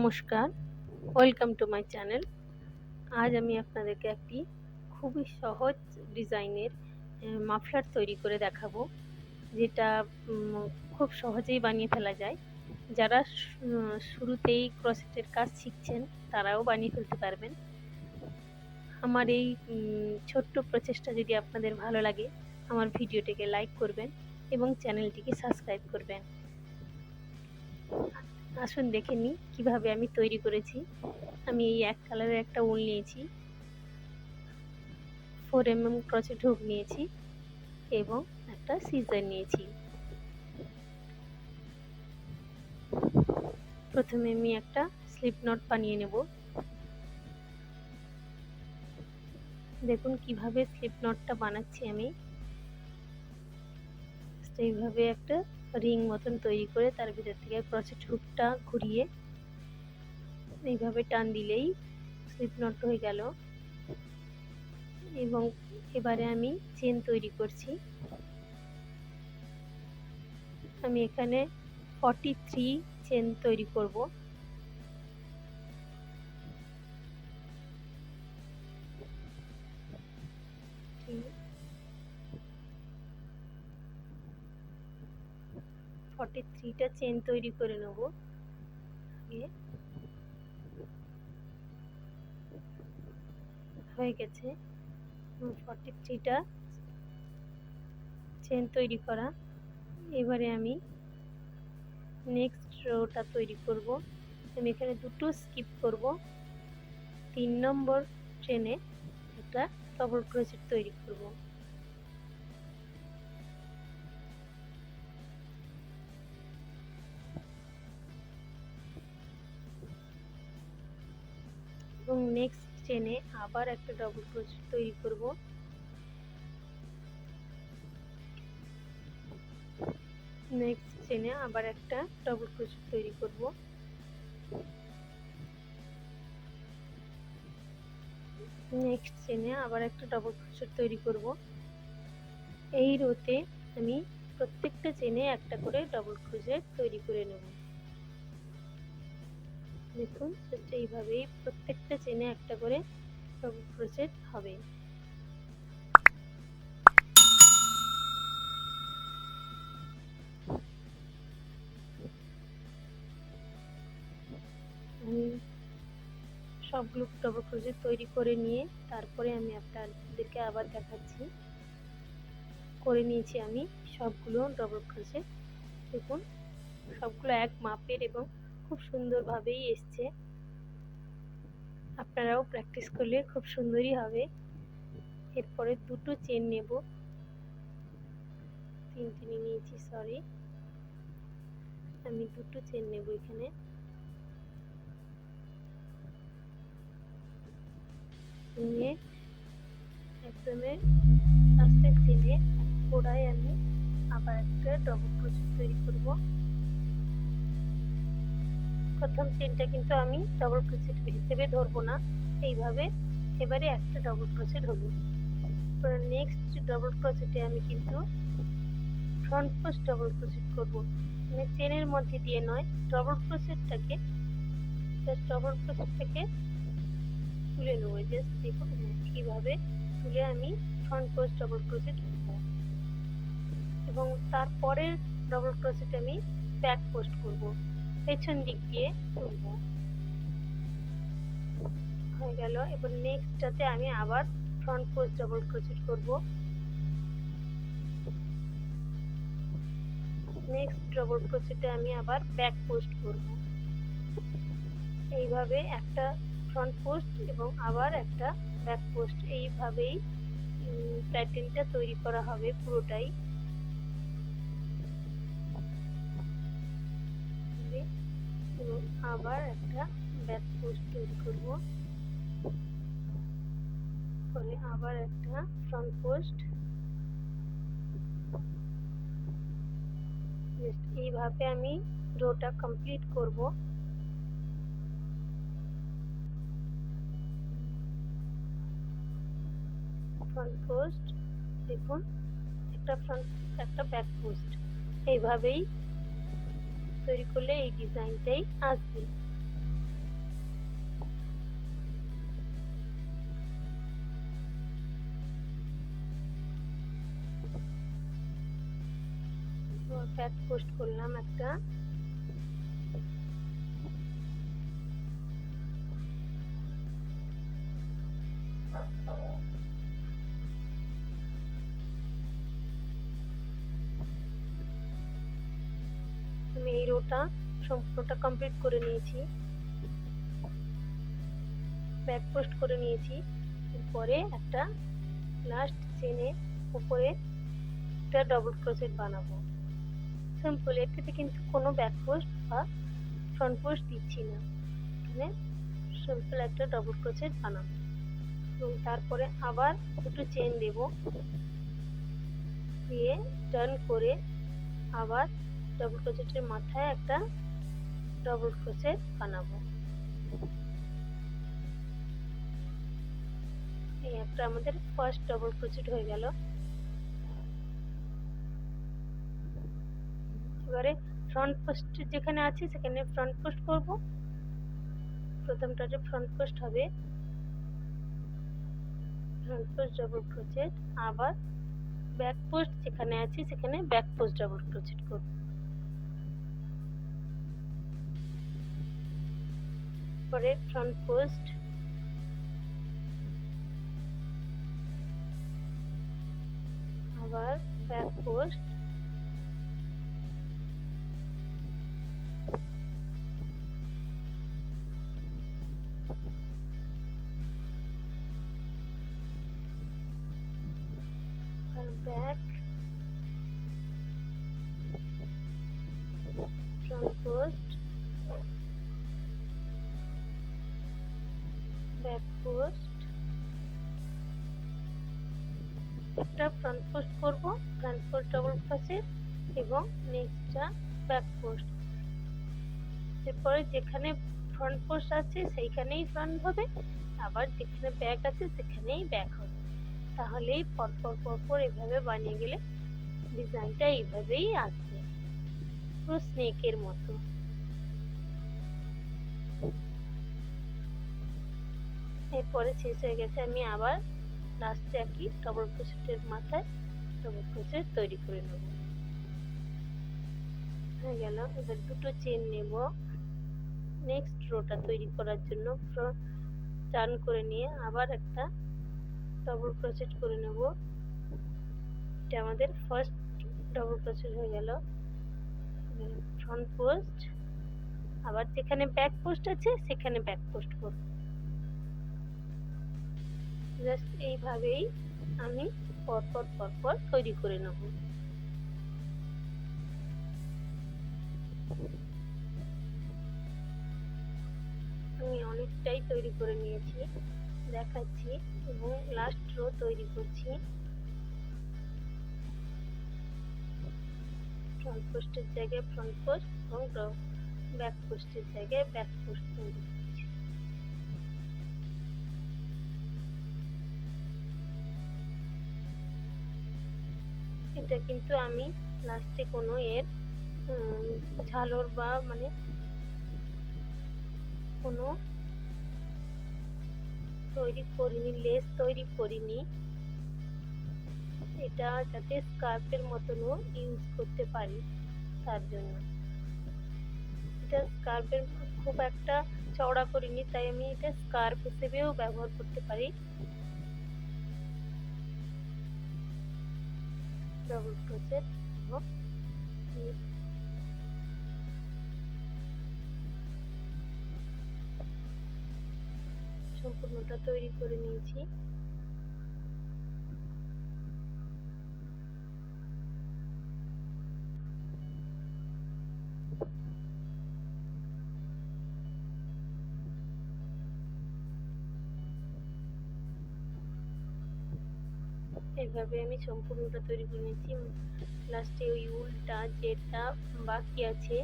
নমস্কার, welcome to my channel. আজ আমি আপনাদেরকে একটি খুবই সহজ ডিজাইনের মাফলার তৈরি করে দেখাবো, যেটা খুব সহজেই বানিয়ে ফেলা যায়। যারা শুরুতেই ক্রোশেটের কাজ শিখছেন তারাও বানিয়ে ফেলতে পারবেন। আমার এই ছোট্ট প্রচেষ্টা যদি আপনাদের ভালো লাগে, আমার ভিডিওটিকে লাইক করবেন এবং চ্যানেলটিকে সাবস্ক্রাইব করবেন। আসুন দেখে নিই কীভাবে আমি তৈরি করেছি। আমি এই এক কালারের একটা উল নিয়েছি, 4 mm ক্রোচেট হুক নিয়েছি এবং একটা সিজার নিয়েছি। প্রথমে আমি একটা স্লিপ নট বানিয়ে নেব। দেখুন কিভাবে স্লিপ নটটা বানাচ্ছি আমি। এইভাবে একটা রিং মতন তৈরি করে তার ভিতর থেকে ক্রোচেট হুকটা ঘুরিয়ে এইভাবে টান দিলেই স্লিপ নট হয়ে গেল। এবং এবারে আমি চেন তৈরি করছি। আমি এখানে 43 চেন তৈরি করব। টা চেন তৈরি করে নেব। হয়ে গেছে 43টা চেন তৈরি করা। এবারে আমি নেক্সট রোটা তৈরি করব। আমি এখানে দুটো স্কিপ করব। 3 নম্বর চেনে একটা ডবল ক্রোচেট তৈরি করব। এবং নেক্সট চেনে আবার একটা ডবল ক্রোচেট তৈরি করব। নেক্সট চেনে আবার একটা ডবল ক্রোচেট তৈরি করব। নেক্সট চেনে আবার একটা ডবল ক্রোচেট তৈরি করব। এই রোতে আমি প্রত্যেকটা চেনে একটা করে ডবল ক্রোচেট তৈরি করে নেব। দেখুন এইভাবেই প্রত্যেকটা চেনে একটা করে ডবল ক্রোচেট হবে। আমি সবগুলো ডবল ক্রোচেট তৈরি করে নিয়ে তারপরে আমি আপনাদেরকে আবার দেখাচ্ছি। করে নিয়েছি আমি সবগুলো ডবল ক্রোচেট। দেখুন সবগুলো এক মাপের এবং খুব সুন্দরভাবেই এসছে। আপনারাও প্র্যাকটিস করলে খুব সুন্দরই হবে। এরপরে দুটো চেন নেব। তিনটে নিয়েছি, সরি, আমি দুটো চেন নেব এখানে। নিয়ে একদমে লাস্টের চেনে গোড়ায় আমি আবার একটা ডবল ক্রোচেট তৈরি করব। প্রথম চেনটা কিন্তু আমি ডবল ক্রোচেট হিসেবে ধরবো না, এইভাবে এবারে একটা ডবল ক্রোচেট হলো। নেক্সট ডবল ক্রোচেটে আমি কিন্তু ফ্রন্ট পোস্ট ডবল ক্রোচেট করব। মানে চেনের মধ্যে দিয়ে নয়, ডবল ক্রোচেটটাকে তুলে নেব। জাস্ট দেখুন কিভাবে তুলে আমি ফ্রন্ট পোস্ট ডবল ক্রোচেট করব এবং তারপরের ডবল ক্রোচেট আমি ব্যাক পোস্ট করব, পেছন দিক দিয়ে তুলব। হয়ে গেল। এবার নেক্সটটাতে আমি আবার ফ্রন্ট পোস্ট ডবল ক্রোচেট করব। নেক্সট ডবল ক্রোচেটে আমি আবার ব্যাক পোস্ট করব। এইভাবে একটা ফ্রন্ট পোস্ট এবং আবার একটা ব্যাক পোস্ট, এইভাবেই প্যাটার্নটা তৈরি করা হবে পুরোটাই। এবং আবার একটা ব্যাক পোস্ট তৈরি করব, পরে আবার একটা ফ্রন্ট পোস্ট। এইভাবে আমি রোটা কমপ্লিট করব। ফ্রন্ট পোস্ট, দেখুন একটা ফ্রন্ট একটা ব্যাক পোস্ট, এইভাবেই তৈরি করলে এই ডিজাইনটাই আসবে। ব্যাক পোস্ট করলাম একটা, আমি এই রোটা সম্পূর্ণটা কমপ্লিট করে নিয়েছি, ব্যাক পোস্ট করে নিয়েছি। এরপরে একটা লাস্ট চেনে উপরে একটা ডবল ক্রোচেট বানাবো। সিম্পল, এটাতে কিন্তু কোনো ব্যাক পোস্ট বা ফ্রন্ট পোস্ট দিচ্ছি না, এখানে সিম্পল একটা ডবল ক্রোচেট বানাবো এবং তারপরে আবার দুটো চেন দেব, দিয়ে টার্ন করে আবার ডবল ক্রোচেটের মাথায় একটা ডবল ক্রোচেট বানাবো। এই একটা আমাদের ফার্স্ট ডবল ক্রোচেট হয়ে গেল। এবারে ফ্রন্ট পোস্ট যেখানে আছে সেখানে ফ্রন্ট পোস্ট করব। প্রথমটাতে ফ্রন্ট পোস্ট হবে, ফ্রন্ট পোস্ট ডবল ক্রোচেট, আবার ব্যাক পোস্ট যেখানে আছে সেখানে ব্যাক পোস্ট ডবল ক্রোচেট করব। পরে ফ্রন্ট পোস্ট, আবার back post, back, front post, back post, একটা ফ্রন্ট পোস্ট করব, ফ্রন্ট পোস্ট ডবল ক্রোচেট এবং নেক্সটটা ব্যাক পোস্ট। এরপরে যেখানে ফ্রন্ট পোস্ট আছে সেইখানেই ফ্রন্ট হবে, আবার যেখানে ব্যাক আছে সেখানেই ব্যাক হবে। তাহলেই পরপর পরপর এভাবে বানিয়ে গেলে ডিজাইনটা এইভাবেই আসবে, পুরো স্নেকের মতো। এরপরে শেষ হয়ে গেছে, আমি আবার লাস্টে একই ডবল ক্রোচেটের মাথায় ডবল ক্রোচেট তৈরি করে নেব। হয়ে গেল। এবার দুটো চেন নেব, নেক্সট রোটা তৈরি করার জন্য টার্ন করে নিয়ে আবার একটা ডবল ক্রোচেট করে নেব। এটা আমাদের ফার্স্ট ডবল ক্রোচেট হয়ে গেল। ফ্রন্ট পোস্ট, আবার যেখানে ব্যাক পোস্ট আছে সেখানে ব্যাক পোস্ট করব। জাস্ট এইভাবেই আমি পরপর পরপর তৈরি করে নেব। আমি অনেকটাই তৈরি করে নিয়েছি, দেখাচ্ছি, এবং লাস্ট রো তৈরি করছি। ফ্রন্ট পোস্টের জায়গায় ফ্রন্ট পোস্ট এবং ব্যাক পোস্টের জায়গায় ব্যাক পোস্ট তৈরি করছি। এটা কিন্তু আমি লাস্টে কোনো এর ঝালর বা মানে কোনো তৈরি করিনি, লেস তৈরি করিনি। এটা যাতে স্কার্ফের মতনও ইউজ করতে পারি তার জন্য। এটা স্কার্ফের খুব একটা চওড়া করিনি, তাই আমি এটা স্কার্ফ হিসেবেও ব্যবহার করতে পারি। ডবল ক্রোচেট এবং সম্পূর্ণটা তৈরি করে নিয়েছি। এইভাবে আমি সম্পূর্ণটা তৈরি করে নিয়েছি। লাস্টে ওই উলটা যেটা বাকি আছে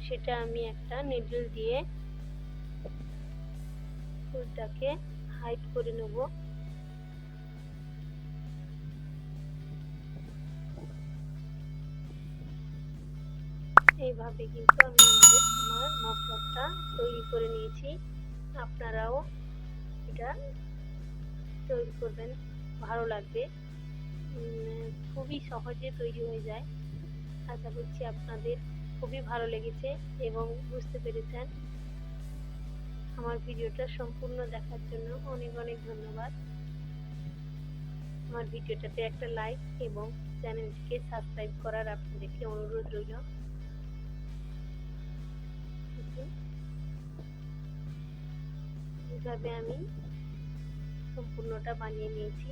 সেটা আমি একটা নিডল দিয়ে ফুলটাকে হাইড করে নেব। এইভাবে কিন্তু আমি আমার মাফলারটা তৈরি করে নিয়েছি। আপনারাও এটা তৈরি করবেন, ভালো লাগবে, খুবই সহজে তৈরি হয়ে যায়। আশা করছি আপনাদের খুবই ভালো লেগেছে এবং বুঝতে পেরেছেন। আমার ভিডিওটা সম্পূর্ণ দেখার জন্য অনেক অনেক ধন্যবাদ। আমার ভিডিওটাতে একটা লাইক এবং চ্যানেলটিকে সাবস্ক্রাইব করার আপনাদেরকে অনুরোধ রইল। এইভাবে আমি সম্পূর্ণটা বানিয়ে নিয়েছি।